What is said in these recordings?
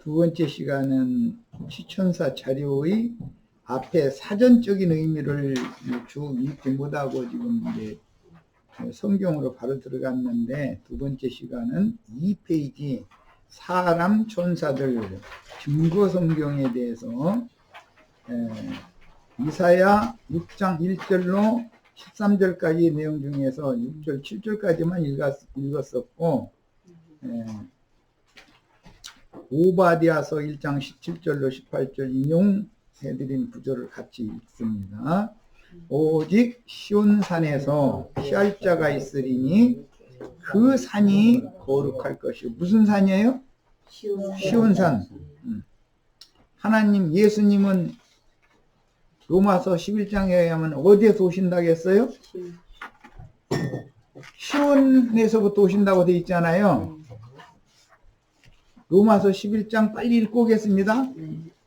두 번째 시간은 시천사 자료의 앞에 사전적인 의미를 쭉 읽지 못하고 지금 이제 성경으로 바로 들어갔는데, 두 번째 시간은 2페이지 사람 천사들 증거 성경에 대해서 이사야 6장 1절로 13절까지 내용 중에서 6절 7절까지만 읽었었고, 오바댜서 1장 17절로 18절 인용해드린 구절을 같이 읽습니다. 오직 시온산에서 피할 자가 있으리니 그 산이 거룩할 것이요. 무슨 산이에요? 시온산. 하나님, 예수님은 로마서 11장에 의하면 어디에서 오신다고 했어요? 시온에서부터 오신다고 되어 있잖아요. 로마서 11장 빨리 읽고 오겠습니다.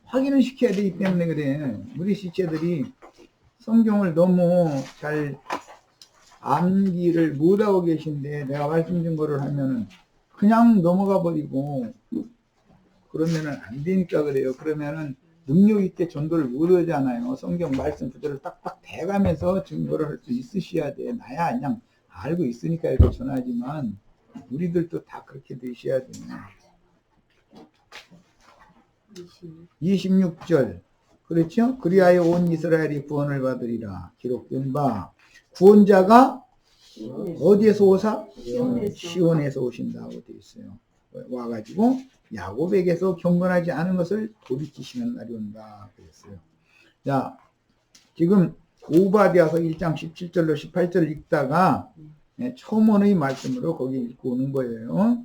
확인을 시켜야 되기 때문에 그래. 우리 시체들이 성경을 너무 잘 암기를 못하고 계신데, 내가 말씀드린 거를 하면은 그냥 넘어가 버리고 그러면은 안 되니까 그래요. 그러면은 능력 있게 전도를 못 하잖아요. 성경 말씀 구절을 딱딱 대가면서 증거를 할 수 있으셔야 돼. 나야 그냥 알고 있으니까 이렇게 전하지만 우리들도 다 그렇게 되셔야 돼요. 26절. 그렇죠? 그리하여 온 이스라엘이 구원을 받으리라 기록된 바, 구원자가 어디에서 오사? 시온에서 오신다고 되어 있어요. 와가지고 야곱에게서 경건하지 않은 것을 돌이키시는 날이 온다 그랬어요. 자, 지금 오바댜서 1장 17절로 18절 읽다가 초문의 말씀으로 거기 읽고 오는 거예요.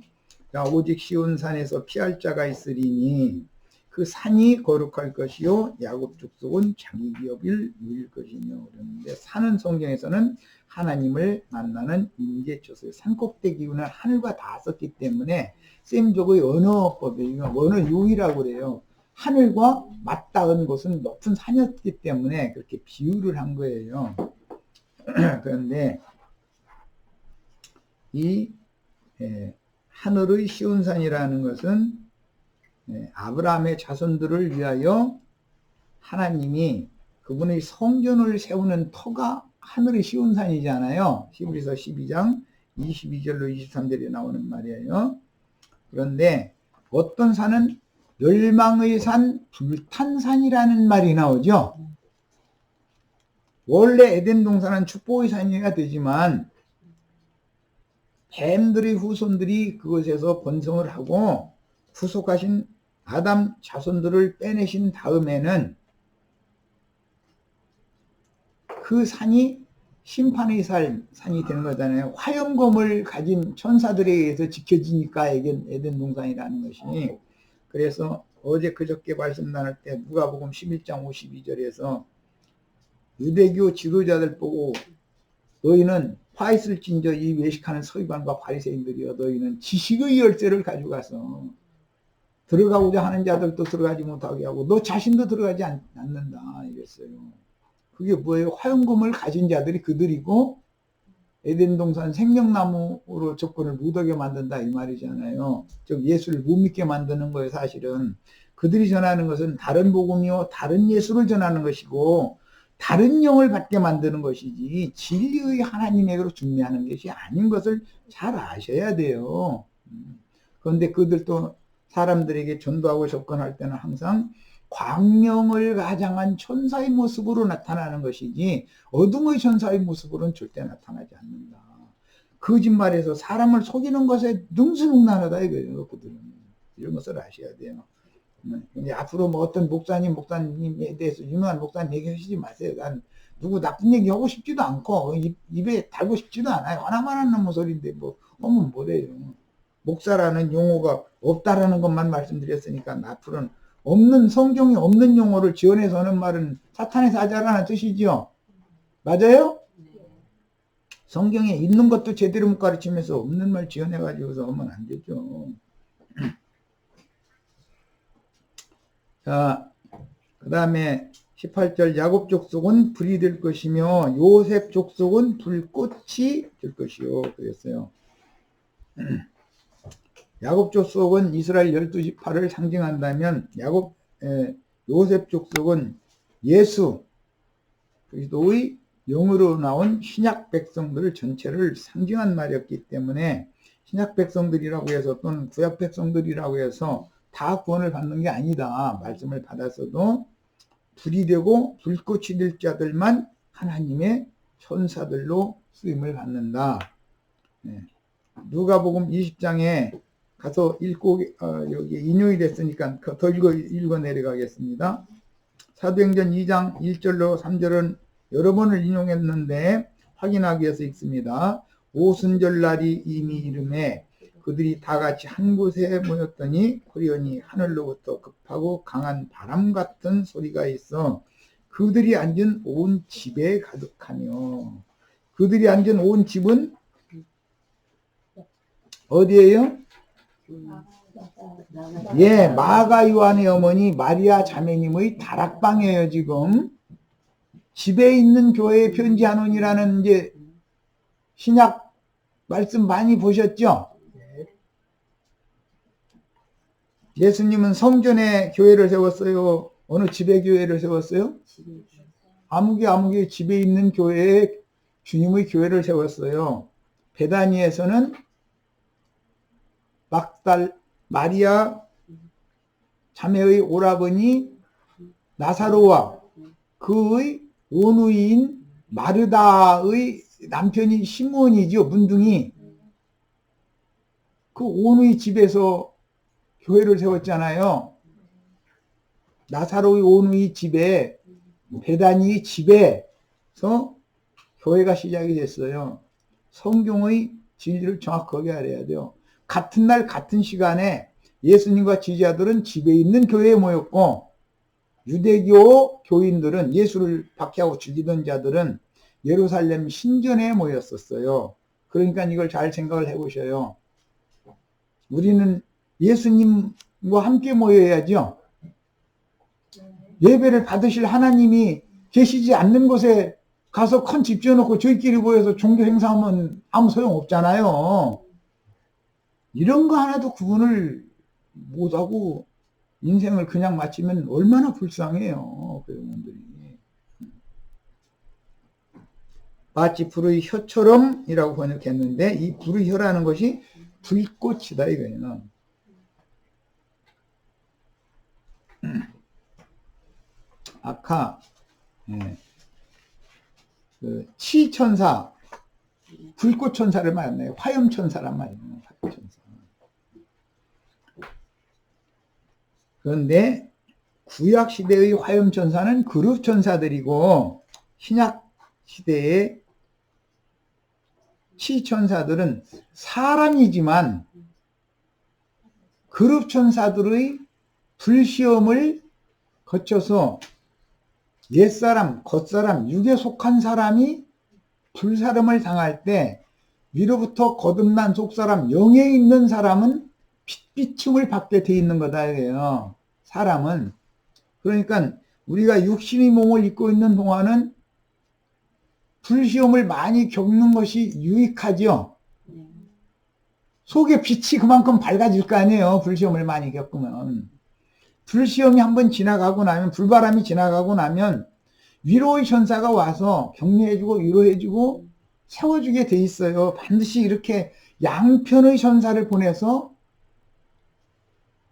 자, 오직 시온산에서 피할 자가 있으리니 그 산이 거룩할 것이요 야곱 족속은 자기 기업을 누릴 것이며, 그런데 산은 성경에서는 하나님을 만나는 임재처소예요. 산꼭대기 기운은 하늘과 다 썼기 때문에 셈족의 언어법이 언어 유의라고 그래요. 하늘과 맞닿은 곳은 높은 산이었기 때문에 그렇게 비유를 한 거예요. 그런데 이 하늘의 시온산이라는 것은 아브라함의 자손들을 위하여 하나님이 그분의 성전을 세우는 터가 하늘의 시온산이잖아요. 히브리서 12장 22절로 23절에 나오는 말이에요. 그런데 어떤 산은 멸망의 산, 불탄산이라는 말이 나오죠. 원래 에덴 동산은 축복의 산이어야 되지만 뱀들의 후손들이 그것에서 번성을 하고 후속하신 아담 자손들을 빼내신 다음에는 그 산이 심판의 산이 되는 거잖아요. 화염검을 가진 천사들에 의해서 지켜지니까 에덴 동산이라는 것이. 그래서 어제 그저께 말씀 나눌 때 누가복음 11장 52절에서 유대교 지도자들 보고 너희는 화 있을진저 이 외식하는 서기관과 바리새인들이여, 너희는 지식의 열쇠를 가져가서 들어가고자 하는 자들도 들어가지 못하게 하고 너 자신도 들어가지 않는다 이랬어요. 그게 뭐예요? 화염검을 가진 자들이 그들이고 에덴 동산 생명나무로 접근을 못하게 만든다 이 말이잖아요. 즉 예수를 못 믿게 만드는 거예요. 사실은 그들이 전하는 것은 다른 복음이요 다른 예수를 전하는 것이고 다른 영을 받게 만드는 것이지 진리의 하나님에게로 준비하는 것이 아닌 것을 잘 아셔야 돼요. 그런데 그들도 사람들에게 전도하고 접근할 때는 항상 광명을 가장한 천사의 모습으로 나타나는 것이지 어둠의 천사의 모습으로는 절대 나타나지 않는다. 거짓말해서 사람을 속이는 것에 능수능란하다 이거예요. 그들은 이런 것을 아셔야 돼요. 근데 앞으로 뭐 어떤 목사님에 대해서 유명한 목사님 얘기하시지 마세요. 난 누구 나쁜 얘기 하고 싶지도 않고 입에 달고 싶지도 않아요. 하나만 하는 놈의 소리인데 뭐 하면 뭐래요. 목사라는 용어가 없다라는 것만 말씀드렸으니까 앞으로는 없는, 성경이 없는 용어를 지어내서 하는 말은 사탄의 사자라는 뜻이죠. 맞아요? 성경에 있는 것도 제대로 못 가르치면서 없는 말 지어내가지고서 하면 안 되죠. 자, 그 다음에 18절 야곱 족속은 불이 될 것이며 요셉 족속은 불꽃이 될 것이요 그랬어요. 야곱 족속은 이스라엘 12지파를 상징한다면 요셉 족속은 예수 그리스도의 영으로 나온 신약 백성들 전체를 상징한 말이었기 때문에 신약 백성들이라고 해서 또는 구약 백성들이라고 해서 다 구원을 받는 게 아니다. 말씀을 받았어도 불이 되고 불꽃이 될 자들만 하나님의 천사들로 쓰임을 받는다. 누가복음 20장에 가서 읽고 여기 인용이 됐으니까 더 읽어 내려가겠습니다. 사도행전 2장 1절로 3절은 여러 번을 인용했는데 확인하기 위해서 읽습니다. 오순절날이 이미 이름에 그들이 다 같이 한 곳에 모였더니 호련히 하늘로부터 급하고 강한 바람 같은 소리가 있어 그들이 앉은 온 집에 가득하며. 그들이 앉은 온 집은 어디예요? 예, 마가 요한의 어머니 마리아 자매님의 다락방이에요. 지금 집에 있는 교회에 편지하노니라는 이제 신약 말씀 많이 보셨죠? 예수님은 성전에 교회를 세웠어요? 어느 집에 교회를 세웠어요? 아무개 집에 있는 교회에 주님의 교회를 세웠어요. 베다니에서는 마리아 자매의 오라버니 나사로와 그의 온누이인 마르다의 남편이 시몬이죠. 문둥이. 그 온누이 집에서 교회를 세웠잖아요. 나사로의 온누이 집에 베다니 집에서 교회가 시작이 됐어요. 성경의 진리를 정확하게 알아야 돼요. 같은 날 같은 시간에 예수님과 지지자들은 집에 있는 교회에 모였고 유대교 교인들은 예수를 박해하고 죽이던 자들은 예루살렘 신전에 모였었어요. 그러니까 이걸 잘 생각을 해보셔요. 우리는 예수님과 함께 모여야죠. 예배를 받으실 하나님이 계시지 않는 곳에 가서 큰 집 지어놓고 저희끼리 모여서 종교 행사하면 아무 소용없잖아요. 이런 거 하나도 구분을 못하고 인생을 그냥 마치면 얼마나 불쌍해요. 그 여러분들이. 마치 불의 혀처럼 이라고 번역했는데 이 불의 혀라는 것이 불꽃이다 이거예요. 아까 그 치천사 불꽃천사를 말했네요. 화염천사란 말이에요. 화염천사. 그런데 구약시대의 화염천사는 그룹천사들이고 신약시대의 치천사들은 사람이지만 그룹천사들의 불시험을 거쳐서 옛사람, 겉사람, 육에 속한 사람이 불사름을 당할 때 위로부터 거듭난 속사람, 영에 있는 사람은 빛비춤을 받게 돼 있는 거다 이래요. 사람은. 그러니까 우리가 육신의 몸을 입고 있는 동안은 불시험을 많이 겪는 것이 유익하죠. 속에 빛이 그만큼 밝아질 거 아니에요. 불시험을 많이 겪으면. 불시험이 한번 지나가고 나면, 불바람이 지나가고 나면 위로의 천사가 와서 격려해주고 위로해주고 세워주게 돼 있어요. 반드시 이렇게 양편의 천사를 보내서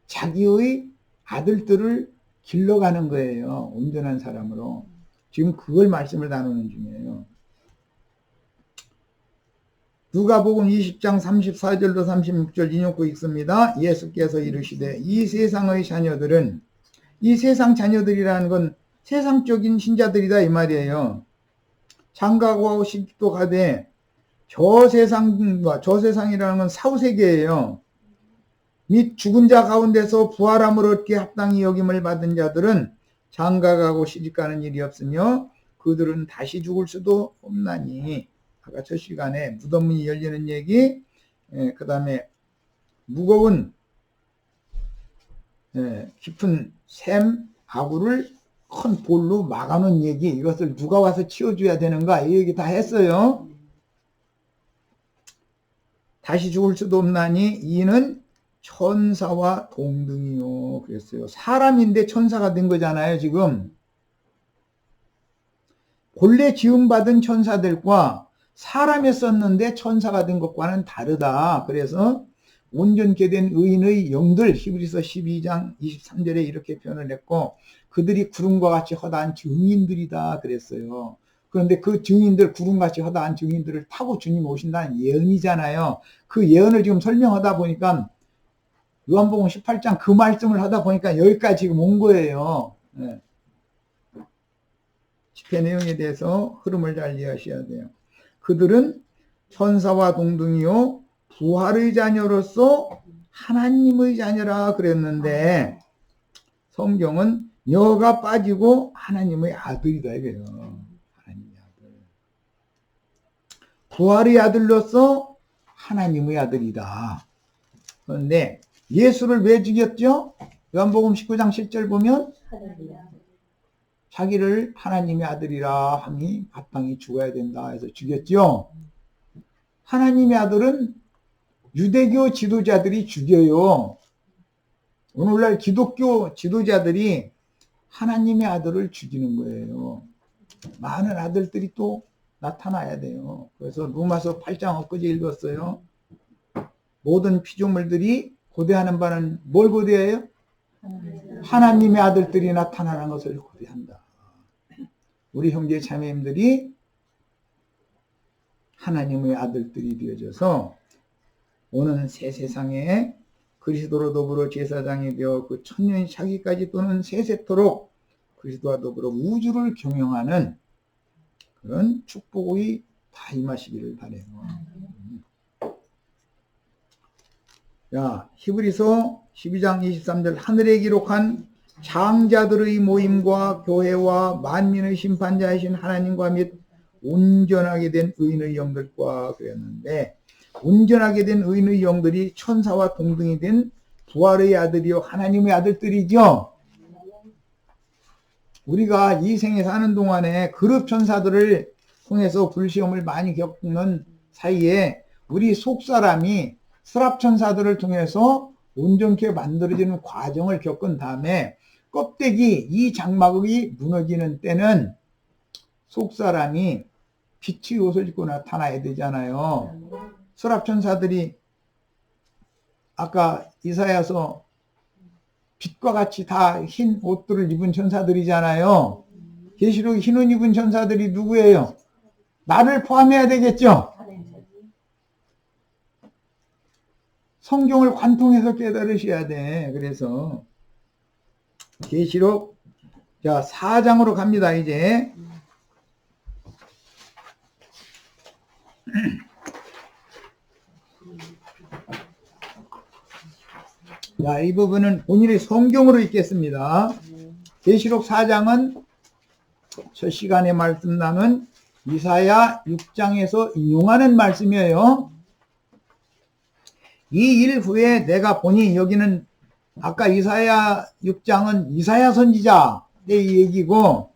자기의 아들들을 길러가는 거예요. 온전한 사람으로. 지금 그걸 말씀을 나누는 중이에요. 누가복음 20장 34절로 36절 인용구 읽습니다. 예수께서 이르시되 이 세상의 자녀들은, 이 세상 자녀들이라는 건 세상적인 신자들이다 이 말이에요. 장가고 싶도 가되 저 세상과, 저 세상이라는 건 사후세계예요. 및 죽은 자 가운데서 부활함을 얻게 합당히 여김을 받은 자들은 장가가고 시집가는 일이 없으며 그들은 다시 죽을 수도 없나니. 아까 첫 시간에 무덤문이 열리는 얘기, 그 다음에 무거운 깊은 샘 아구를 큰 볼로 막아놓은 얘기, 이것을 누가 와서 치워줘야 되는가 이 얘기 다 했어요. 다시 죽을 수도 없나니 이는 천사와 동등이요 그랬어요. 사람인데 천사가 된 거잖아요. 지금 본래 지음받은 천사들과 사람이었었는데 천사가 된 것과는 다르다. 그래서 온전케 된 의인의 영들, 히브리서 12장 23절에 이렇게 표현을 했고, 그들이 구름과 같이 허다한 증인들이다 그랬어요. 그런데 그 증인들, 구름같이 허다한 증인들을 타고 주님 오신다는 예언이잖아요. 그 예언을 지금 설명하다 보니까 요한복음 18장 그 말씀을 하다 보니까 여기까지 지금 온 거예요. 네. 집회 내용에 대해서 흐름을 잘 이해하셔야 돼요. 그들은 천사와 동등이요 부활의 자녀로서 하나님의 자녀라 그랬는데 성경은 여가 빠지고 하나님의 아들이다 이거예요. 하나님의 아들. 부활의 아들로서 하나님의 아들이다. 그런데 예수를 왜 죽였죠? 요한복음 19장 10절 보면 자기를 하나님의 아들이라 하니 마땅히 죽어야 된다 해서 죽였죠. 하나님의 아들은 유대교 지도자들이 죽여요. 오늘날 기독교 지도자들이 하나님의 아들을 죽이는 거예요. 많은 아들들이 또 나타나야 돼요. 그래서 로마서 8장 엊그제 읽었어요. 모든 피조물들이 고대하는 바는 뭘 고대해요? 하나님의 아들들이 나타나는 것을 고대한다. 우리 형제 자매님들이 하나님의 아들들이 되어져서 오는 새 세상에 그리스도로 더불어 제사장이 되어 그 천년 차기까지 또는 세세토록 그리스도와 더불어 우주를 경영하는 그런 축복이 다 임하시기를 바라요. 자, 히브리서 12장 23절 하늘에 기록한 장자들의 모임과 교회와 만민의 심판자이신 하나님과 및 온전하게 된 의인의 영들과 그랬는데 온전하게 된 의인의 영들이 천사와 동등이 된 부활의 아들이요 하나님의 아들들이죠. 우리가 이 생에 사는 동안에 그룹 천사들을 통해서 불시험을 많이 겪는 사이에 우리 속사람이 스랍천사들을 통해서 온전케 만들어지는 과정을 겪은 다음에 껍데기 이 장막이 무너지는 때는 속사람이 빛의 옷을 입고 나타나야 되잖아요. 스랍천사들이 아까 이사야서 빛과 같이 다 흰 옷들을 입은 천사들이잖아요. 계시록 흰 옷 입은 천사들이 누구예요? 나를 포함해야 되겠죠? 성경을 관통해서 깨달으셔야 돼. 그래서 계시록 자 4장으로 갑니다. 이제 자, 이 부분은 본인의 성경으로 읽겠습니다. 계시록 4장은 첫 시간에 말씀 나눈 이사야 6장에서 인용하는 말씀이에요. 이 일 후에 내가 보니 여기는 아까 이사야 6장은 이사야 선지자 의 얘기고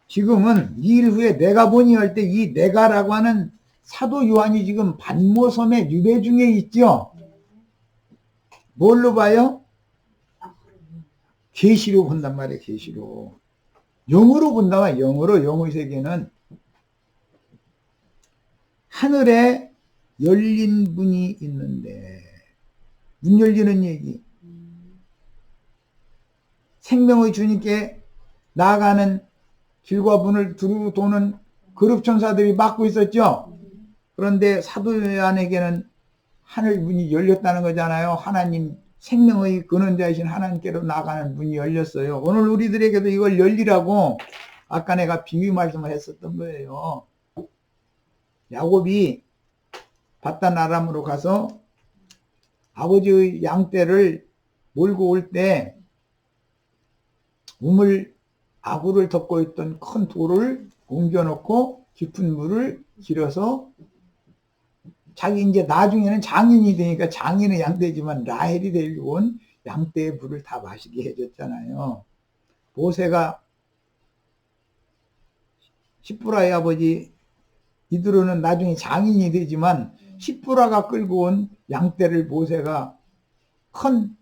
지금은 이 일 후에 내가 보니 할 때 이 내가라고 하는 사도 요한이 지금 반모섬의 유배 중에 있죠. 뭘로 봐요? 계시로 본단 말이에요. 계시로. 영으로 본다면 영으로 영의 세계는 하늘에 열린 문이 있는데 문 열리는 얘기. 생명의 주님께 나아가는 길과 문을 두루 도는 그룹 천사들이 막고 있었죠. 그런데 사도 요한에게는 하늘 문이 열렸다는 거잖아요. 하나님 생명의 근원자이신 하나님께로 나가는 문이 열렸어요. 오늘 우리들에게도 이걸 열리라고 아까 내가 비유 말씀을 했었던 거예요. 야곱이 바단 아람으로 가서 아버지의 양떼를 몰고 올 때 우물 아구를 덮고 있던 큰 돌을 옮겨놓고 깊은 물을 길어서 자기 이제 나중에는 장인이 되니까 장인은 양떼지만 라헬이 데리고 온 양떼의 물을 다 마시게 해줬잖아요. 모세가 십부라의 아버지 이드로는 나중에 장인이 되지만 십부라가 끌고 온 양떼를 모세가 큰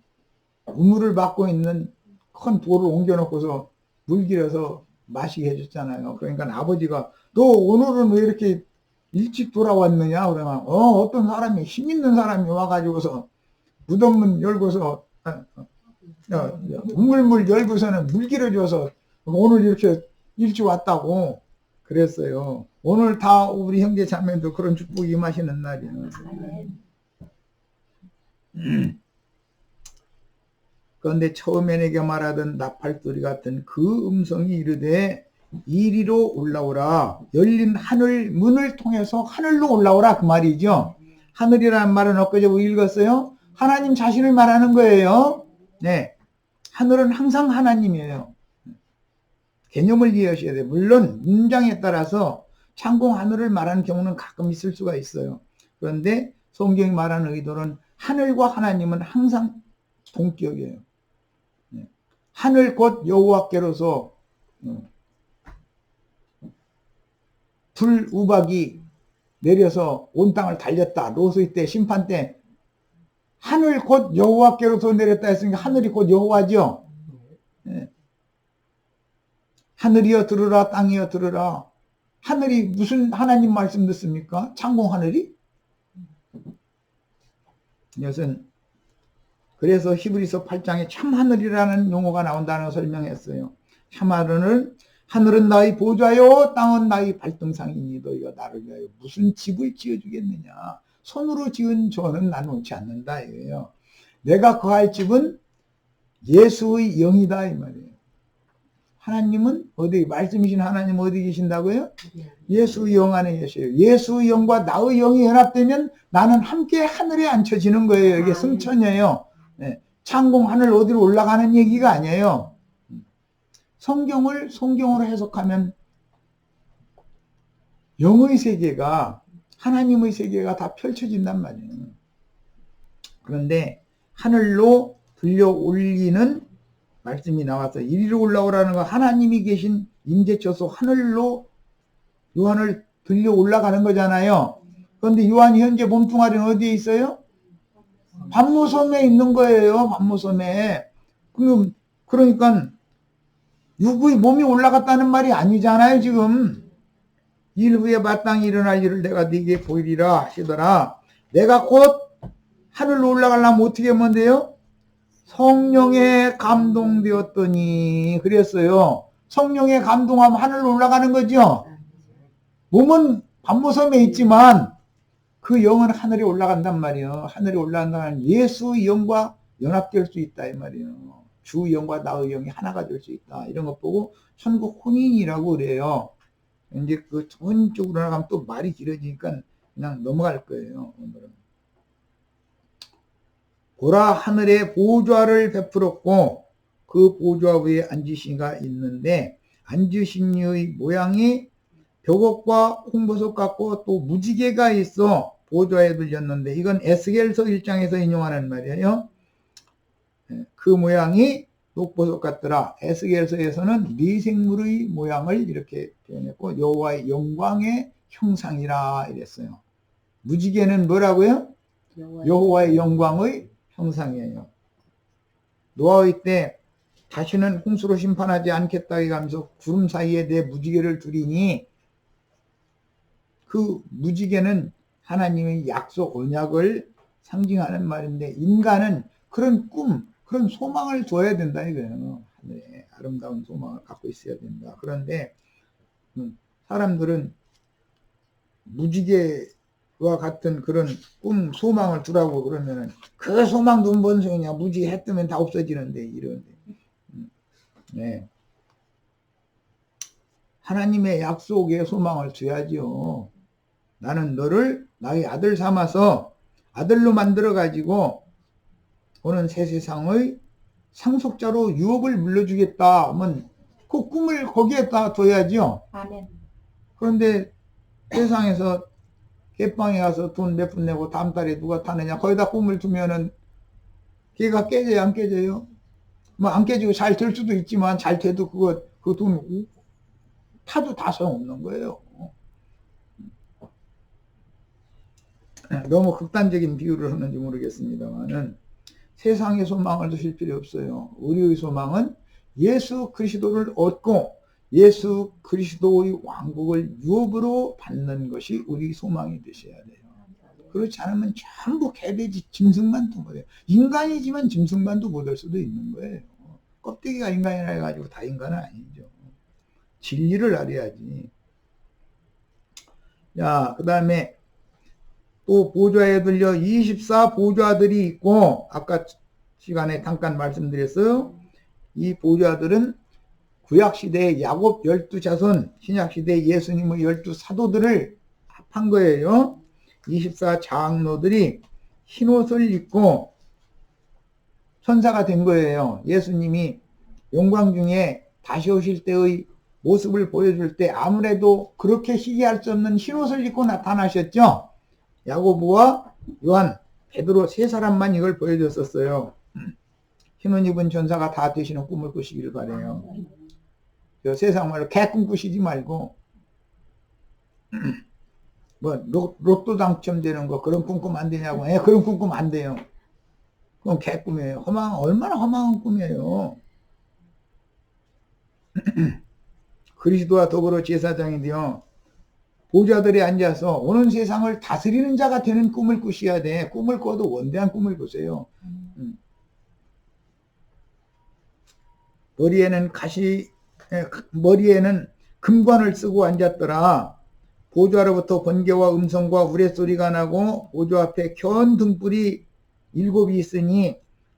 우물을 받고 있는 큰 돌을 옮겨놓고서 물 길어서 마시게 해줬잖아요. 그러니까 아버지가 너 오늘은 왜 이렇게 일찍 돌아왔느냐? 그러면 어떤 사람이 힘 있는 사람이 와가지고서 무덤문 열고서 우물물 열고서는 물 길어줘서 오늘 이렇게 일찍 왔다고 그랬어요. 오늘 다 우리 형제 자매도 그런 축복이 임하시는 날이에요. 그런데 처음에 내게 말하던 나팔소리 같은 그 음성이 이르되 이리로 올라오라. 열린 하늘 문을 통해서 하늘로 올라오라 그 말이죠. 하늘이라는 말은 엊그제 읽었어요. 하나님 자신을 말하는 거예요. 네, 하늘은 항상 하나님이에요. 개념을 이해하셔야 돼요. 물론 문장에 따라서 창공 하늘을 말하는 경우는 가끔 있을 수가 있어요. 그런데 성경이 말하는 의도는 하늘과 하나님은 항상 동격이에요. 하늘 곧 여호와께로서 불 우박이 내려서 온 땅을 달렸다. 로스의 때 심판 때 하늘 곧 여호와께로서 내렸다 했으니까 하늘이 곧 여호와죠. 네. 하늘이여 들으라 땅이여 들으라. 하늘이 무슨 하나님 말씀 듣습니까? 창공 하늘이? 이것은 그래서 히브리서 8장에 참하늘이라는 용어가 나온다는 걸 설명했어요. 하늘은 나의 보좌요 땅은 나의 발등상이니 너희가 나를 위하여 무슨 집을 지어주겠느냐. 손으로 지은 저는 나누지 않는다 이거예요. 내가 거할 집은 예수의 영이다 이 말이에요. 하나님은 어디 말씀이신 하나님 어디 계신다고요? 예수의 영 안에 계셔요. 예수의 영과 나의 영이 연합되면 나는 함께 하늘에 앉혀지는 거예요. 이게 승천이에요. 네. 창공 하늘 어디로 올라가는 얘기가 아니에요. 성경을 성경으로 해석하면 영의 세계가 하나님의 세계가 다 펼쳐진단 말이에요. 그런데 하늘로 들려 올리는 말씀이 나와서 이리로 올라오라는 건 하나님이 계신 임재처소 하늘로 요한을 들려 올라가는 거잖아요. 그런데 요한이 현재 몸뚱아리는 어디에 있어요? 반모섬에 있는 거예요. 반모섬에. 그러니까 육의 몸이 올라갔다는 말이 아니잖아요. 지금 일 후에 마땅히 일어날 일을 내가 네게 보이리라 하시더라. 내가 곧 하늘로 올라가려면 어떻게 하면 돼요? 성령에 감동되었더니 그랬어요. 성령에 감동하면 하늘로 올라가는 거죠. 몸은 반모섬에 있지만 그 영은 하늘에 올라간단 말이에요. 하늘에 올라간다는 예수의 영과 연합될 수 있다 이 말이에요. 주 영과 나의 영이 하나가 될 수 있다. 이런 것 보고 천국 혼인이라고 그래요. 이제 그 전 쪽으로 나가면 또 말이 길어지니까 그냥 넘어갈 거예요. 오늘은. 보라 하늘에 보좌를 베풀었고 그 보좌 위에 앉으신 이가 있는데 앉으신 이의 모양이 벽옥과 홍보석 같고 또 무지개가 있어 보좌에 들렸는데 이건 에스겔서 1장에서 인용하는 말이에요. 그 모양이 녹보석 같더라. 에스겔서에서는 미생물의 모양을 이렇게 표현했고 여호와의 영광의 형상이라 이랬어요. 무지개는 뭐라고요? 여호와의 영광의 형상이에요. 노아의 때 다시는 홍수로 심판하지 않겠다 하면서 구름 사이에 내 무지개를 두리니 그 무지개는 하나님의 약속 언약을 상징하는 말인데 인간은 그런 꿈, 그런 소망을 둬야 된다 이거예요. 하늘에 아름다운 소망을 갖고 있어야 된다. 그런데 사람들은 무지개와 같은 그런 꿈, 소망을 두라고 그러면은 그 소망도 뭔 소용이냐. 무지개 해 뜨면 다 없어지는데 이러는데. 네. 하나님의 약속에 소망을 둬야죠. 나는 너를 나의 아들 삼아서 아들로 만들어 가지고 오는 새 세상의 상속자로 유업을 물려주겠다 하면 그 꿈을 거기에다 둬야죠. 아멘. 그런데 세상에서 개방에 가서 돈 몇 푼 내고 다음 달에 누가 타느냐 거기다 꿈을 두면은 걔가 깨져요 안 깨져요? 뭐 안 깨지고 잘 될 수도 있지만 잘 돼도 그 돈 타도 다 소용없는 거예요. 너무 극단적인 비유를 하는지 모르겠습니다만은 세상의 소망을 두실 필요 없어요. 우리의 소망은 예수 그리스도를 얻고 예수 그리스도의 왕국을 유업으로 받는 것이 우리 소망이 되셔야 돼요. 그렇지 않으면 전부 개돼지 짐승만도 못해요. 인간이지만 짐승만도 못할 수도 있는 거예요. 껍데기가 인간이라 해가지고 다 인간은 아니죠. 진리를 알아야지. 자, 그 다음에 또 보좌에 들려 24보좌들이 있고, 아까 시간에 잠깐 말씀드렸어요. 이 보좌들은 구약시대의 야곱 12자손, 신약시대의 예수님의 12사도들을 합한 거예요. 24장로들이 흰옷을 입고 천사가 된 거예요. 예수님이 영광 중에 다시 오실 때의 모습을 보여줄 때 아무래도 그렇게 희귀할 수 없는 흰옷을 입고 나타나셨죠. 야고보와 요한, 베드로 세 사람만 이걸 보여줬었어요. 흰옷 입은 천사가 다 되시는 꿈을 꾸시기를 바래요. 세상 말로 개꿈 꾸시지 말고 뭐 로또 당첨되는 거 그런 꿈 꾸면 안 되냐고. 그런 꿈 꾸면 안 돼요. 그건 개꿈이에요. 얼마나 허망한 꿈이에요. 그리스도와 더불어 제사장인데요. 보좌들에 앉아서 오는 세상을 다스리는 자가 되는 꿈을 꾸셔야 돼. 꿈을 꿔도 원대한 꿈을 꾸세요. 머리에는 금관을 쓰고 앉았더라. 보좌로부터 번개와 음성과 우레소리가 나고 보좌 앞에 켠 등불이 7이 있으니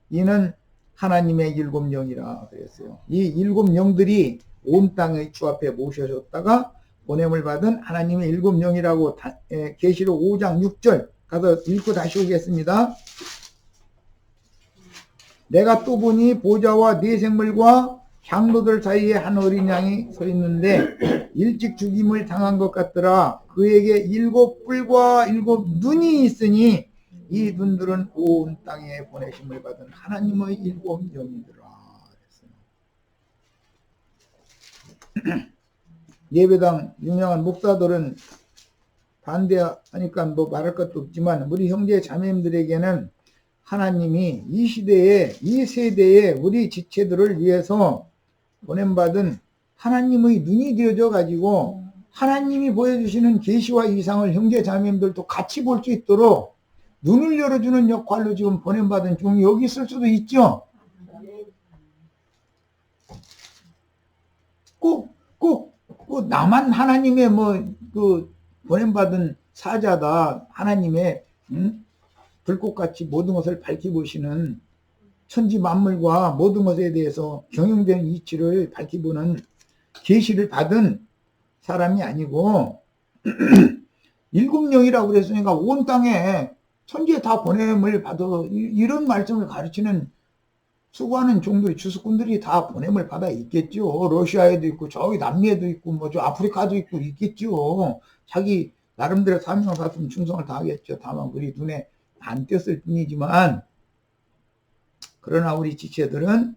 이는 하나님의 7영이라 그랬어요. 이 7영들이 온 땅의 주 앞에 모셔졌다가 보냄을 받은 하나님의 7영이라고 계시록 5장 6절 가서 읽고 다시 오겠습니다. 내가 또 보니 보좌와 네 생물과 장로들 사이에 한 어린 양이 서 있는데 일찍 죽임을 당한 것 같더라. 그에게 7뿔과 7눈이 있으니 이 눈들은 온 땅에 보내심을 받은 하나님의 7영이더라. 예배당 유명한 목사들은 반대하니까 뭐 말할 것도 없지만 우리 형제 자매님들에게는 하나님이 이 시대에 이 세대에 우리 지체들을 위해서 보냄받은 하나님의 눈이 되어져 가지고 하나님이 보여주시는 계시와 이상을 형제 자매님들도 같이 볼 수 있도록 눈을 열어주는 역할로 지금 보냄받은 종이 여기 있을 수도 있죠. 꼭 나만 하나님의 보냄받은 사자다. 하나님의 불꽃같이 모든 것을 밝히보시는 천지 만물과 모든 것에 대해서 경영된 이치를 밝히보는 계시를 받은 사람이 아니고 7영이라고 그랬으니까 온 땅에 천지에 다 보냄을 받아 이런 말씀을 가르치는 수고하는 종들이 주수꾼들이 다 보냄을 받아 있겠죠. 러시아에도 있고 저기 남미에도 있고 뭐 저 아프리카도 있고 있겠죠. 자기 나름대로 사명을 받으면 충성을 다하겠죠. 다만 우리 눈에 안 띄었을 뿐이지만 그러나 우리 지체들은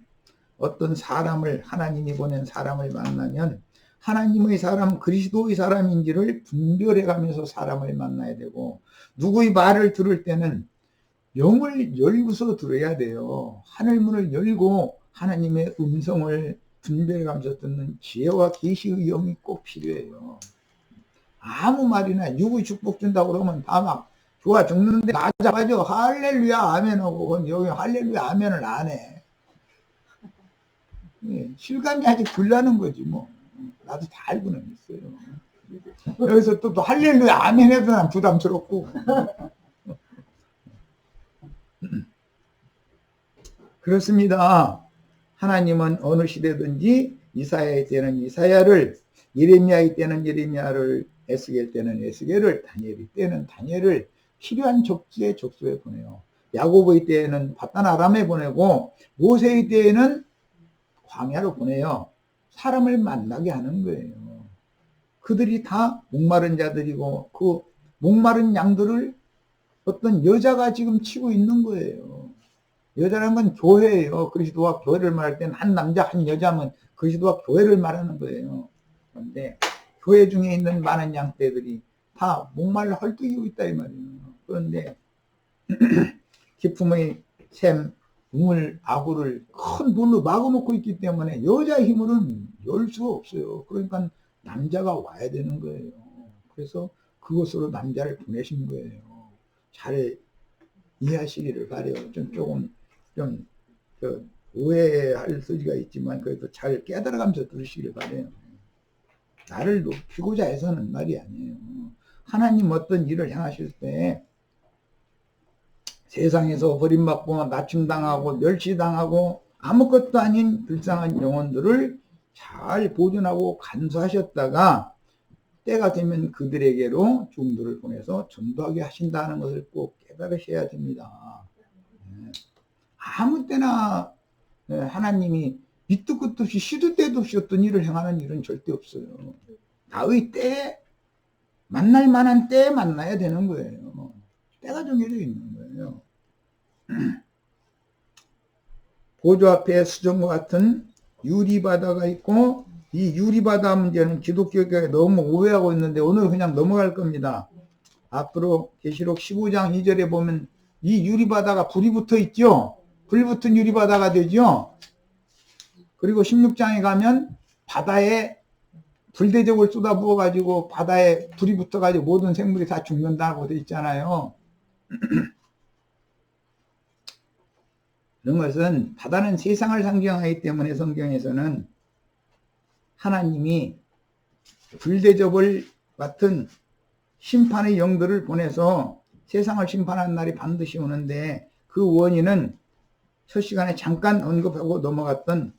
어떤 사람을 하나님이 보낸 사람을 만나면 하나님의 사람 그리스도의 사람인지를 분별해 가면서 사람을 만나야 되고 누구의 말을 들을 때는 영을 열고서 들어야 돼요. 하늘문을 열고 하나님의 음성을 분별해 가면서 듣는 지혜와 계시의 영이 꼭 필요해요. 아무 말이나 육의 축복 준다고 그러면 다 막 좋아 죽는데 나자마자 할렐루야 아멘하고 그건 여기 할렐루야 아멘을 안 해. 실감이 아직 덜 나는 거지 뭐. 나도 다 알고는 있어요. 여기서 또 할렐루야 아멘 해도 난 부담스럽고. 그렇습니다. 하나님은 어느 시대든지 이사야의 때는 이사야를, 예레미야의 때는 예레미야를, 에스겔 때는 에스겔을, 다니엘의 때는 다니엘을 필요한 적지에 적소에 보내요. 야고보의 때에는 바단 아람에 보내고 모세의 때에는 광야로 보내요. 사람을 만나게 하는 거예요. 그들이 다 목마른 자들이고 그 목마른 양들을 어떤 여자가 지금 치고 있는 거예요. 여자라는 건 교회예요. 그리스도와 교회를 말할 때는 한 남자 한 여자면 그리스도와 교회를 말하는 거예요. 그런데 교회 중에 있는 많은 양떼들이 다 목말라 헐떡이고 있다 이 말이에요. 그런데 기품의 샘 우물, 아구를 큰 돌로 막아놓고 있기 때문에 여자 힘으로는 열 수가 없어요. 그러니까 남자가 와야 되는 거예요. 그래서 그곳으로 남자를 보내신 거예요. 잘 이해하시기를 바래요. 좀 오해할 소지가 있지만 그래도 잘 깨달아가면서 들으시기를 바래요. 나를 높이고자 해서는 말이 아니에요. 하나님 어떤 일을 행하실 때 세상에서 버림받고 낮춤당하고 멸시당하고 아무것도 아닌 불쌍한 영혼들을 잘 보존하고 간수하셨다가 때가 되면 그들에게로 중도를 보내서 전도하게 하신다는 것을 꼭 깨달으셔야 됩니다. 아무 때나 하나님이 밑도 끝도 없이 시도 때도 없이 어떤 일을 행하는 일은 절대 없어요. 나의 때, 만날 만한 때에 만나야 되는 거예요. 때가 정해져 있는 거예요. 보조 앞에 수정과 같은 유리바다가 있고, 이 유리바다 문제는 기독교계가 너무 오해하고 있는데 오늘 그냥 넘어갈 겁니다. 앞으로 계시록 15장 2절에 보면 이 유리바다가 불이 붙어 있죠. 불 붙은 유리바다가 되죠. 그리고 16장에 가면 바다에 불대적을 쏟아부어 가지고 바다에 불이 붙어 가지고 모든 생물이 다 죽는다고 되어 있잖아요. 이런 것은 바다는 세상을 상징하기 때문에 성경에서는 하나님이 불대접을 같은 심판의 영들을 보내서 세상을 심판하는 날이 반드시 오는데 그 원인은 첫 시간에 잠깐 언급하고 넘어갔던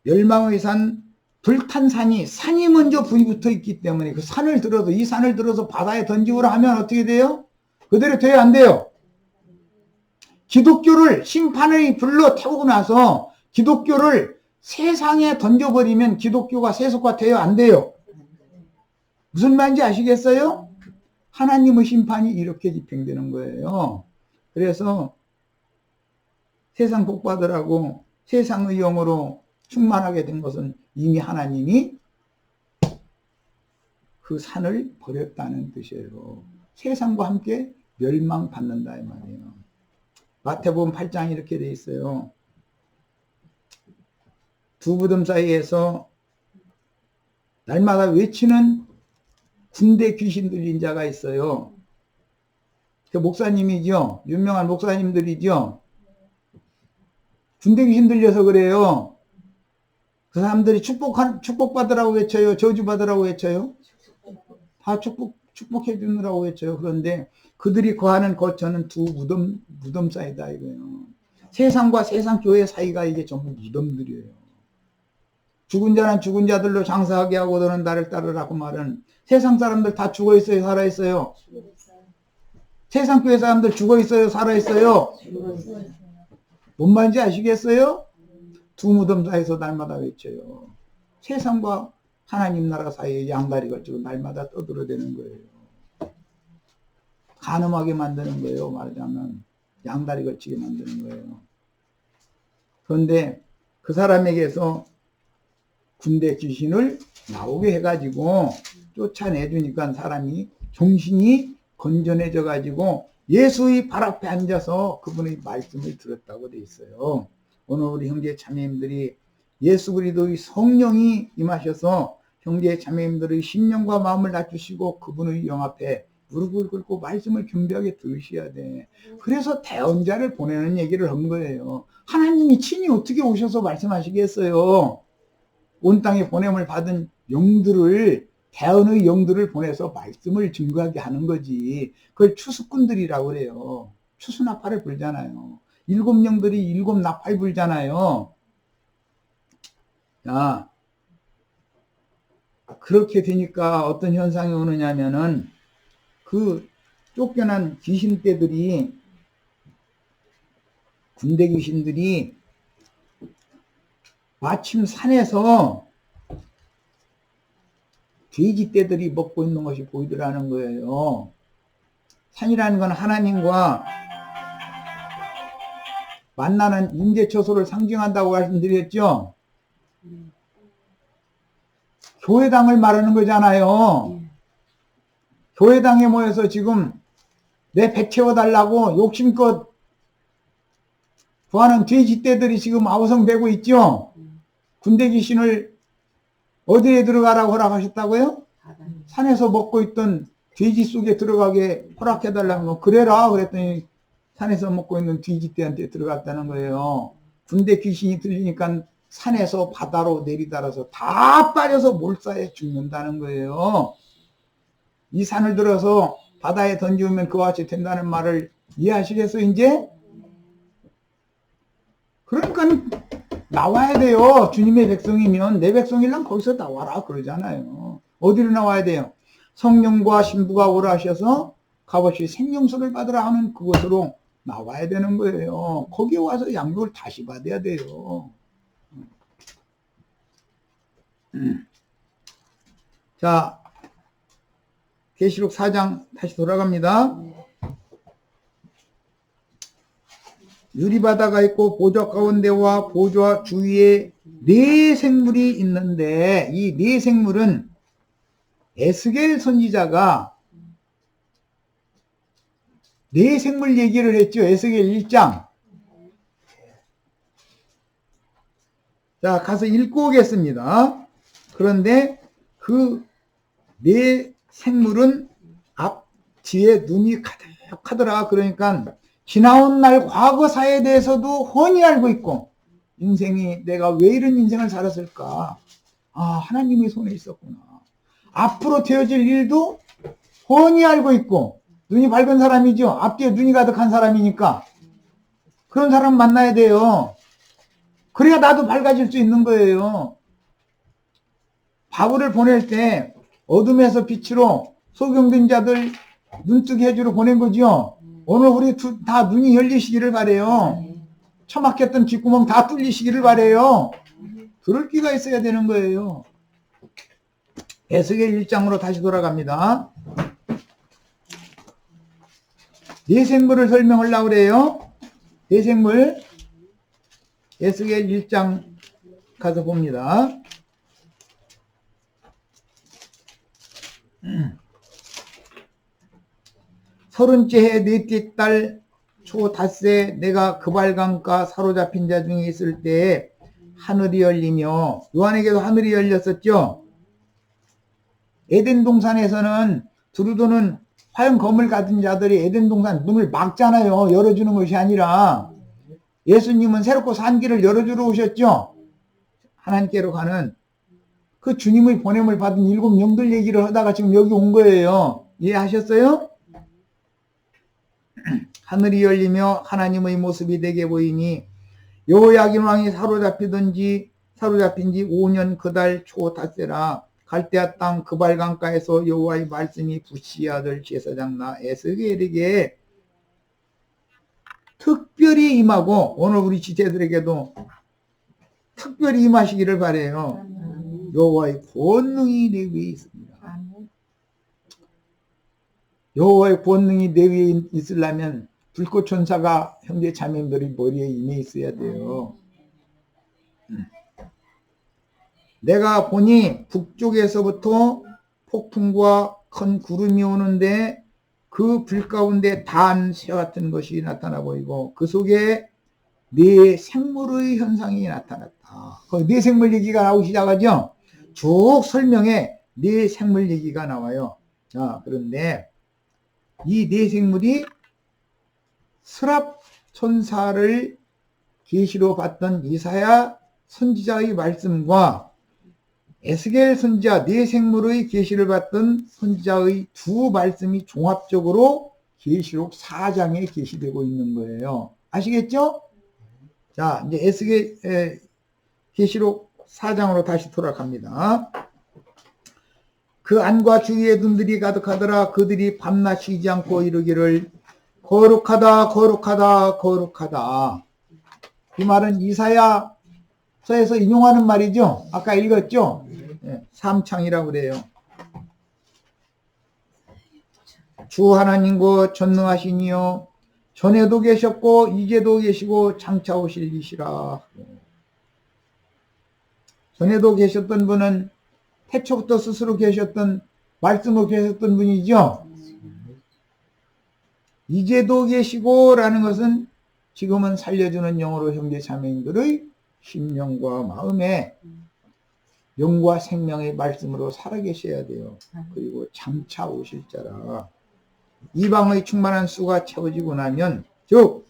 멸망의 산, 불탄 산이 먼저 불이 붙어 있기 때문에 그 산을 들어서 이 산을 들어서 바다에 던지고라 하면 어떻게 돼요? 그대로 돼요, 안 돼요? 기독교를 심판의 불로 태우고 나서 기독교를 세상에 던져버리면 기독교가 세속화돼요, 안 돼요? 무슨 말인지 아시겠어요? 하나님의 심판이 이렇게 집행되는 거예요. 그래서 세상 복받으라고 세상의 영으로 충만하게 된 것은 이미 하나님이 그 산을 버렸다는 뜻이에요. 세상과 함께 멸망받는다 이 말이에요. 마태복음 8장 이렇게 돼 있어요. 두 무덤 사이에서 날마다 외치는 군대 귀신 들린 자가 있어요. 그 목사님이죠. 유명한 목사님들이죠. 군대 귀신 들려서 그래요. 그 사람들이 축복받으라고 외쳐요? 저주받으라고 외쳐요? 다 축복해 주느라고 외쳐요. 그런데 그들이 거하는 거처는 두 무덤 사이다 이거예요. 세상과 세상 교회 사이가 이게 전부 무덤들이에요. 죽은 자는 죽은 자들로 장사하게 하고 너는 나를 따르라고 말은 세상 사람들 다 죽어 있어요, 살아 있어요? 세상 교회 사람들 죽어 있어요, 살아 있어요? 뭔 말인지 아시겠어요? 두 무덤 사이에서 날마다 외쳐요. 세상과 하나님 나라 사이에 양다리 걸치고 날마다 떠들어대는 거예요. 간음하게 만드는 거예요. 말하자면 양다리 걸치게 만드는 거예요. 그런데 그 사람에게서 군대 귀신을 나오게 해가지고 쫓아내주니까 사람이 정신이 건전해져 가지고 예수의 발 앞에 앉아서 그분의 말씀을 들었다고 돼 있어요. 오늘 우리 형제 자매님들이 예수 그리스도의 성령이 임하셔서 형제 자매님들의 심령과 마음을 낮추시고 그분의 영 앞에 무릎을 꿇고 말씀을 겸비하게 들으셔야 돼. 그래서 대언자를 보내는 얘기를 한 거예요. 하나님이 친히 어떻게 오셔서 말씀하시겠어요? 온 땅에 보냄을 받은 영들을, 대언의 영들을 보내서 말씀을 증거하게 하는 거지. 그걸 추수꾼들이라고 그래요. 추수나팔을 불잖아요. 일곱 영들이 일곱 나팔 불잖아요. 자, 그렇게 되니까 어떤 현상이 오느냐면은 그 쫓겨난 귀신떼들이, 군대 귀신들이 마침 산에서 돼지떼들이 먹고 있는 것이 보이더라는 거예요. 산이라는 건 하나님과 만나는 임재처소를 상징한다고 말씀드렸죠. 교회당을 말하는 거잖아요. 교회당에 모여서 지금 내 배 채워달라고 욕심껏 부하는 돼지떼들이 지금 아우성되고 있죠. 군대 귀신을 어디에 들어가라고 허락하셨다고요? 산에서 먹고 있던 돼지 속에 들어가게 허락해달라는 거. 그래라 그랬더니 산에서 먹고 있는 돼지떼한테 들어갔다는 거예요. 군대 귀신이 들리니까 산에서 바다로 내리달아서 다 빠져서 몰사에 죽는다는 거예요. 이 산을 들어서 바다에 던지면 그와 같이 된다는 말을 이해하시겠어요, 이제? 그러니까 나와야 돼요. 주님의 백성이면 내 백성이란 거기서 나와라 그러잖아요. 어디로 나와야 돼요? 성령과 신부가 오라 하셔서 값없이 생명수를 받으라 하는 그곳으로 나와야 되는 거예요. 거기에 와서 양육을 다시 받아야 돼요. 자, 계시록 4장 다시 돌아갑니다. 유리바다가 있고 보좌 가운데와 보좌 주위에 네 생물이 있는데 이 네 생물은 에스겔 선지자가 네 생물 얘기를 했죠. 에스겔 1장. 자, 가서 읽고 오겠습니다. 그런데 그 네 생물은 앞 뒤에 눈이 가득하더라. 그러니까 지나온 날 과거사에 대해서도 훤히 알고 있고, 인생이 내가 왜 이런 인생을 살았을까? 아, 하나님의 손에 있었구나. 앞으로 되어질 일도 훤히 알고 있고, 눈이 밝은 사람이죠. 앞뒤에 눈이 가득한 사람이니까. 그런 사람 만나야 돼요. 그래야 나도 밝아질 수 있는 거예요. 바울을 보낼 때 어둠에서 빛으로 소경된 자들 눈뜨게 해주러 보낸 거죠. 오늘 우리 다 눈이 열리시기를 바래요. 처막혔던 귓구멍 다 뚫리시기를 바래요. 그럴 기가 있어야 되는 거예요. 에스겔 1장으로 다시 돌아갑니다. 네 생물을 설명하려고 그래요. 네 생물. 에스겔 1장 가서 봅니다. 서른째 해 넷째 달 초 닷새 내가 그발강가 사로잡힌 자 중에 있을 때에 하늘이 열리며, 요한에게도 하늘이 열렸었죠. 에덴 동산에서는 두루도는 화염 검을 가진 자들이 에덴 동산 문을 막잖아요. 열어주는 것이 아니라 예수님은 새롭고 산 길을 열어주러 오셨죠. 하나님께로 가는 그 주님의 보냄을 받은 7 영들 얘기를 하다가 지금 여기 온 거예요. 이해하셨어요? 하늘이 열리며 하나님의 모습이 내게 보이니 여호야긴 왕이 사로잡힌 지 5년 그 달 초 닷새라. 갈대아 땅 그발강가에서 여호와의 말씀이 부시 아들 제사장 나 에스겔에게 특별히 임하고, 오늘 우리 지체들에게도 특별히 임하시기를 바라요. 여호와의 권능이 내 위에 있습니다. 여호와의 권능이 내 위에 있으려면 불꽃 천사가 형제 자매들이 머리에 임해 있어야 돼요. 내가 보니 북쪽에서부터 폭풍과 큰 구름이 오는데 그 불 가운데 단 새 같은 것이 나타나 보이고 그 속에 네 생물의 현상이 나타났다. 네 생물 얘기가 나오기 시작하죠. 쭉 설명에 네 생물 얘기가 나와요. 자, 그런데 이 네 생물이 스랍 천사를 계시로 봤던 이사야 선지자의 말씀과 에스겔 선지자 네 생물의 계시를 받던 선지자의 두 말씀이 종합적으로 계시록 4장에 계시되고 있는 거예요. 아시겠죠? 자, 이제 에스겔 계시록 4장으로 다시 돌아갑니다. 그 안과 주위에 눈들이 가득하더라. 그들이 밤낮 쉬지 않고 이르기를 거룩하다 거룩하다 거룩하다. 이 말은 이사야서에서 인용하는 말이죠. 아까 읽었죠. 삼창이라고 그래요. 주 하나님과 전능하시니요 전에도 계셨고 이제도 계시고 장차 오실 이시라. 전에도 계셨던 분은 태초부터 스스로 계셨던, 말씀으로 계셨던 분이죠. 이제도 계시고 라는 것은 지금은 살려주는 영으로 형제 자매님들의 심령과 마음에 영과 생명의 말씀으로 살아계셔야 돼요. 그리고 장차 오실 자라. 이방의 충만한 수가 채워지고 나면, 즉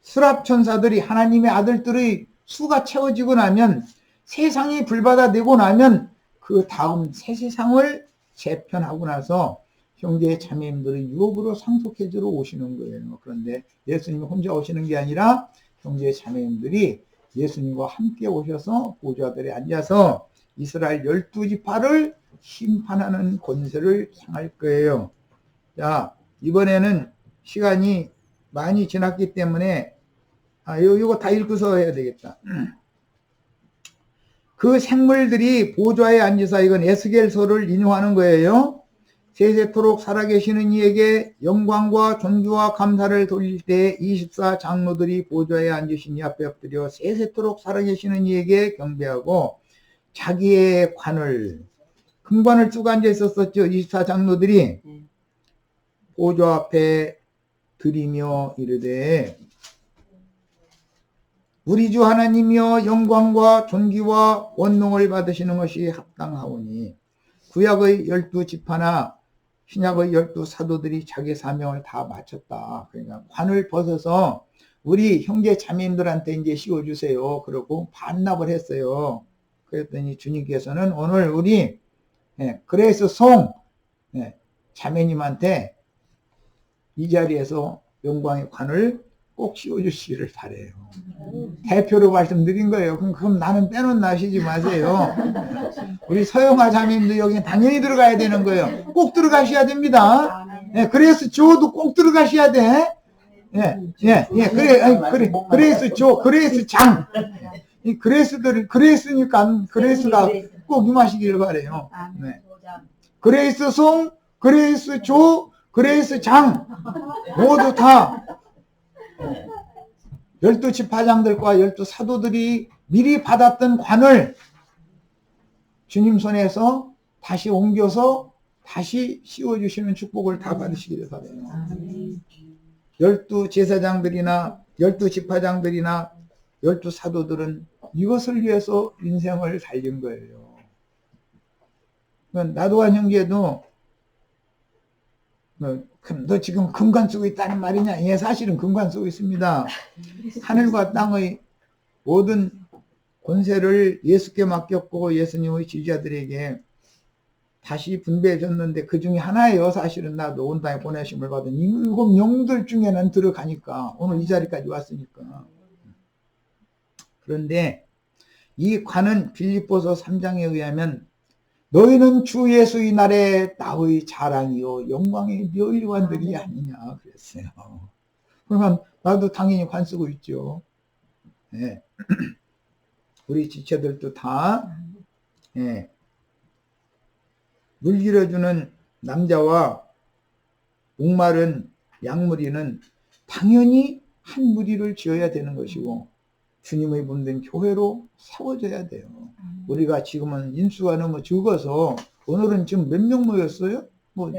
스랍천사들이 하나님의 아들들의 수가 채워지고 나면, 세상이 불받아되고 나면 그 다음 새 세상을 재편하고 나서 형제 자매님들의 유업으로 상속해주러 오시는 거예요. 그런데 예수님이 혼자 오시는 게 아니라 형제 자매님들이 예수님과 함께 오셔서 보좌들에 앉아서 이스라엘 12지파를 심판하는 권세를 행할 거예요. 자, 이번에는 시간이 많이 지났기 때문에 이거 다 읽고서 해야 되겠다. 그 생물들이 보좌에 앉으사, 이건 에스겔서를 인용하는 거예요. 세세토록 살아계시는 이에게 영광과 존귀와 감사를 돌릴 때 24 장로들이 보좌에 앉으신 이 앞에 엎드려 세세토록 살아계시는 이에게 경배하고 자기의 관을, 금관을 쭉 앉아 있었었죠. 24 장로들이 보좌 앞에 드리며 이르되, 우리 주 하나님이여 영광과 존귀와 원능을 받으시는 것이 합당하오니, 구약의 12지파나 신약의 12사도들이 자기 사명을 다 마쳤다. 그러니까 관을 벗어서 우리 형제 자매님들한테 이제 씌워주세요. 그러고 반납을 했어요. 그랬더니 주님께서는 오늘 우리 그레이스 송 자매님한테 이 자리에서 영광의 관을 꼭 씌워주시기를 바래요. 대표로 말씀드린 거예요. 그럼 나는 빼놓은 나시지 마세요. 우리 서영아 자매님도 여기 당연히 들어가야 되는 거예요. 꼭 들어가셔야 됩니다. 그래서 조도 꼭 들어가셔야 돼. 그래서 장. 이 그레이스니까 그레이스가 꼭 임하시기를 바래요. 그레이스 송, 그레이스 조, 그레이스 장 모두 다 12지파장들과 12사도들이 미리 받았던 관을 주님 손에서 다시 옮겨서 다시 씌워주시는 축복을 다 받으시기를 바라요. 12제사장들이나 12지파장들이나 12사도들은 이것을 위해서 인생을 살린 거예요. 나도한 형제도 너 지금 금관 쓰고 있다는 말이냐? 예, 사실은 금관 쓰고 있습니다. 하늘과 땅의 모든 권세를 예수께 맡겼고 예수님의 지지자들에게 다시 분배해 줬는데 그 중에 하나예요. 사실은 나도 온 땅에 보내심을 받은 7 영들 중에는 들어가니까 오늘 이 자리까지 왔으니까. 그런데 이 관은 빌립보서 3장에 의하면 너희는 주 예수의 날에 나의 자랑이요 영광의 멸류관들이 아니냐 그랬어요. 그러면 나도 당연히 관 쓰고 있죠. 네. 우리 지체들도 다 물 길어주는 남자와 목마른 양무리는 당연히 한 무리를 지어야 되는 것이고 주님의 몸된 교회로 세워져야 돼요. 우리가 지금은 인수가 너무 적어서 오늘은 지금 몇 명 모였어요? 뭐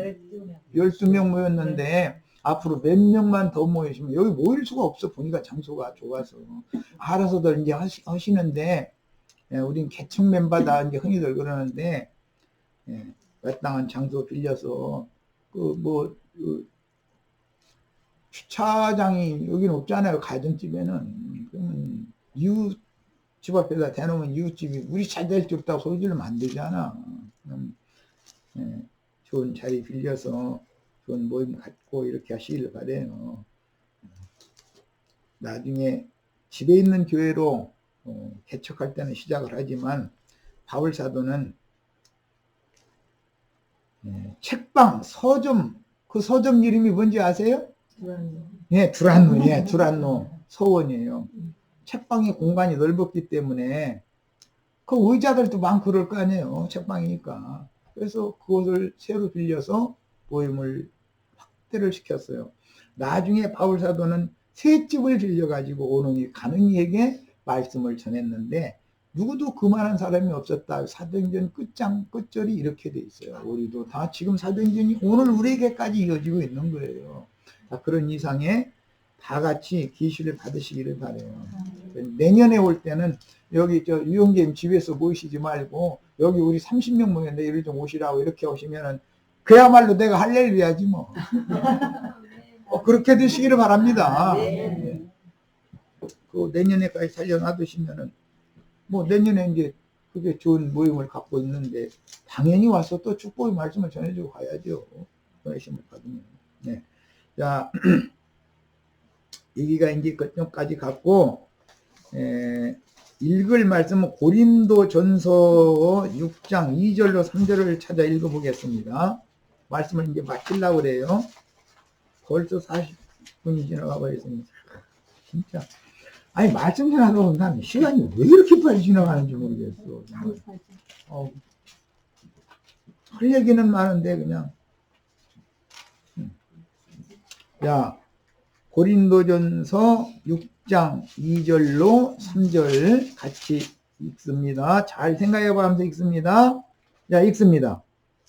12명 모였는데 앞으로 몇 명만 더 모이시면 여기 모일 수가 없어. 보니까 장소가 좁아서 알아서들 이제 하시는데 우린 개척 멤버다 이제 흔히들 그러는데 마땅한 장소 빌려서 그 주차장이 여기는 없잖아요. 가정집에는. 그러면 이웃 집 앞에다 대놓으면 이웃집이 우리 차 될 줄 없다고 소리 지르면 안 되잖아. 좋은 자리 빌려서 좋은 모임 갖고 이렇게 하시길 바래요. 나중에 집에 있는 교회로 개척할 때는 시작을 하지만 바울 사도는 책방, 서점, 그 서점 이름이 뭔지 아세요? 두란노. 두란노 서원이에요. 책방의 공간이 넓었기 때문에 그 의자들도 많고 그럴 거 아니에요. 책방이니까. 그래서 그것을 새로 빌려서 모임을 확대를 시켰어요. 나중에 바울 사도는 새 집을 빌려가지고 오는 이 가는 이에게 말씀을 전했는데 누구도 그만한 사람이 없었다. 사도행전 끝절이 이렇게 돼 있어요. 우리도 다 지금 사도행전이 오늘 우리에게까지 이어지고 있는 거예요. 자, 그런 이상의 다 같이 계시를 받으시기를 바래요. 내년에 올 때는 여기 저 유영재님 집에서 모이시지 말고 여기 우리 30명 모였는데 이리 좀 오시라고 이렇게 오시면은 그야말로 내가 할렐루야지 뭐. 그렇게 되시기를 바랍니다. 네. 그 내년에까지 살려놔두시면은 뭐 내년에 이제 그게 좋은 모임을 갖고 있는데 당연히 와서 또 축복의 말씀을 전해주고 가야죠. 전해심을 받으면. 네. 자, 여기가 이제 그쪽까지 갔고, 읽을 말씀은 고린도전서 6장 2절로 3절을 찾아 읽어보겠습니다. 말씀을 이제 마치려고 그래요. 벌써 40분이 지나가 버렸습니다. 진짜. 아니, 말씀 전하다 보면 시간이 왜 이렇게 빨리 지나가는지 모르겠어. 할 얘기는 많은데, 그냥. 자, 고린도전서 6장 2절로 3절 같이 읽습니다. 잘 생각해 보면서 읽습니다. 자, 읽습니다.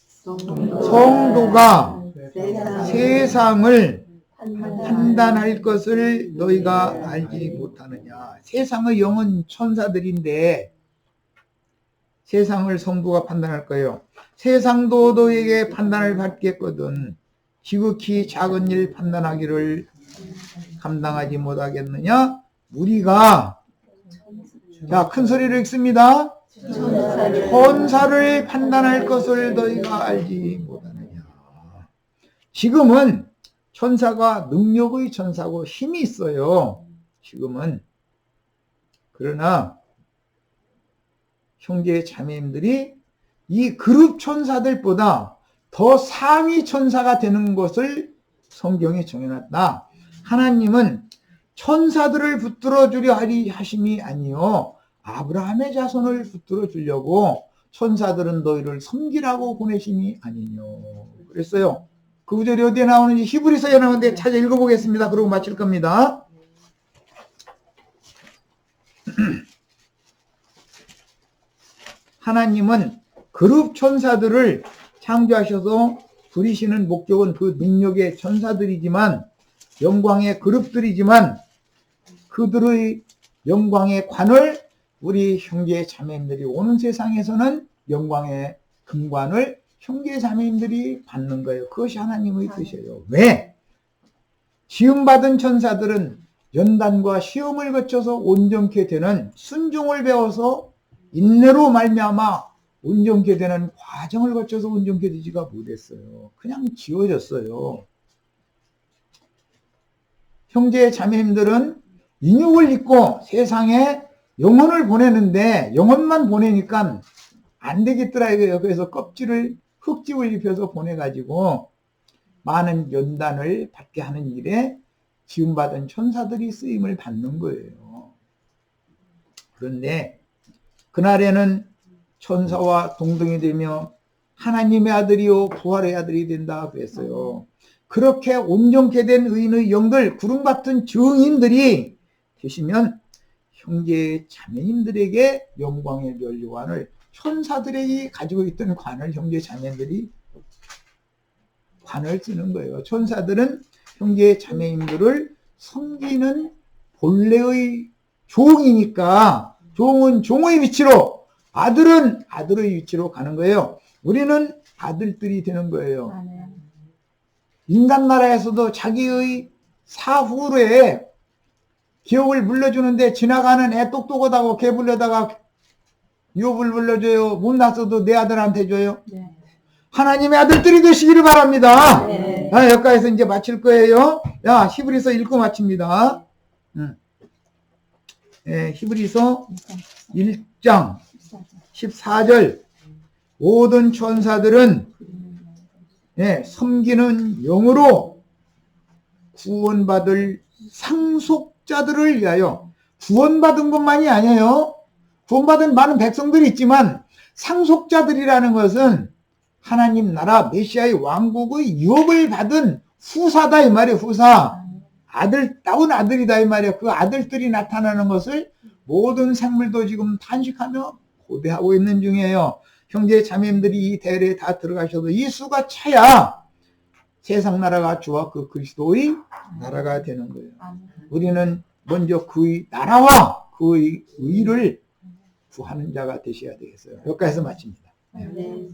성도가 세상을 판단할 것을 너희가 알지 못하느냐. 세상의 영은 천사들인데 세상을 성도가 판단할 거예요. 세상도 너에게 판단을 받겠거든 지극히 작은 일 판단하기를 감당하지 못하겠느냐. 우리가 자, 큰 소리로 읽습니다. 천사를 판단할 것을 너희가 알지 못하느냐. 지금은 천사가 능력의 천사고 힘이 있어요. 지금은. 그러나 형제 자매님들이 이 그룹 천사들보다 더 상위 천사가 되는 것을 성경에 정해놨다. 하나님은 천사들을 붙들어 주려 하심이 아니요 아브라함의 자손을 붙들어 주려고 천사들은 너희를 섬기라고 보내심이 아니뇨. 그랬어요. 그 구절이 어디에 나오는지 히브리서에 나오는데 찾아 읽어보겠습니다. 그러고 마칠 겁니다. 하나님은 그룹 천사들을 창조하셔서 부리시는 목적은 그 능력의 천사들이지만 영광의 그룹들이지만 그들의 영광의 관을 우리 형제 자매님들이 오는 세상에서는 영광의 금관을 형제 자매님들이 받는 거예요. 그것이 하나님의 뜻이에요. 왜? 지음받은 천사들은 연단과 시험을 거쳐서 온전케 되는 순종을 배워서 인내로 말미암아 온전케 되는 과정을 거쳐서 온전케 되지가 못했어요. 그냥 지워졌어요. 형제 자매님들은 인육을 입고 세상에 영혼을 보내는데 영혼만 보내니까 안 되겠더라 이거예요. 그래서 껍질을 흙집을 입혀서 보내가지고 많은 연단을 받게 하는 일에 지음받은 천사들이 쓰임을 받는 거예요. 그런데 그날에는 천사와 동등이 되며 하나님의 아들이요 부활의 아들이 된다 그랬어요. 그렇게 온전케 된 의인의 영들 구름 같은 증인들이 되시면 형제 자매님들에게 영광의 면류관을 천사들에게 가지고 있던 관을 형제 자매들이 관을 쓰는 거예요. 천사들은 형제 자매님들을 섬기는 본래의 종이니까 종은 종의 위치로 아들은 아들의 위치로 가는 거예요. 우리는 아들들이 되는 거예요. 인간 나라에서도 자기의 사후에 기업을 물려주는데 지나가는 애 똑똑하다고 개 불려다가 유업을 물려줘요. 못 났어도 내 아들한테 줘요. 네. 하나님의 아들들이 되시기를 바랍니다. 네. 여기까지서 이제 마칠 거예요. 야, 히브리서 읽고 마칩니다. 히브리서 1장 14절 모든 천사들은 섬기는 영으로 구원받을 상속자들을 위하여 구원받은 것만이 아니에요. 구원받은 많은 백성들이 있지만 상속자들이라는 것은 하나님 나라 메시아의 왕국의 유업을 받은 후사다 이 말이에요. 후사. 아들다운 아들이다 이 말이에요. 그 아들들이 나타나는 것을 모든 생물도 지금 탄식하며 고대하고 있는 중이에요. 형제 자매님들이 이 대회에 다 들어가셔도 이 수가 차야 세상 나라가 주와 그 그리스도의 나라가 되는 거예요. 우리는 먼저 그의 나라와 그의 의를 구하는 자가 되셔야 되겠어요. 여기까지 해서 마칩니다. 네.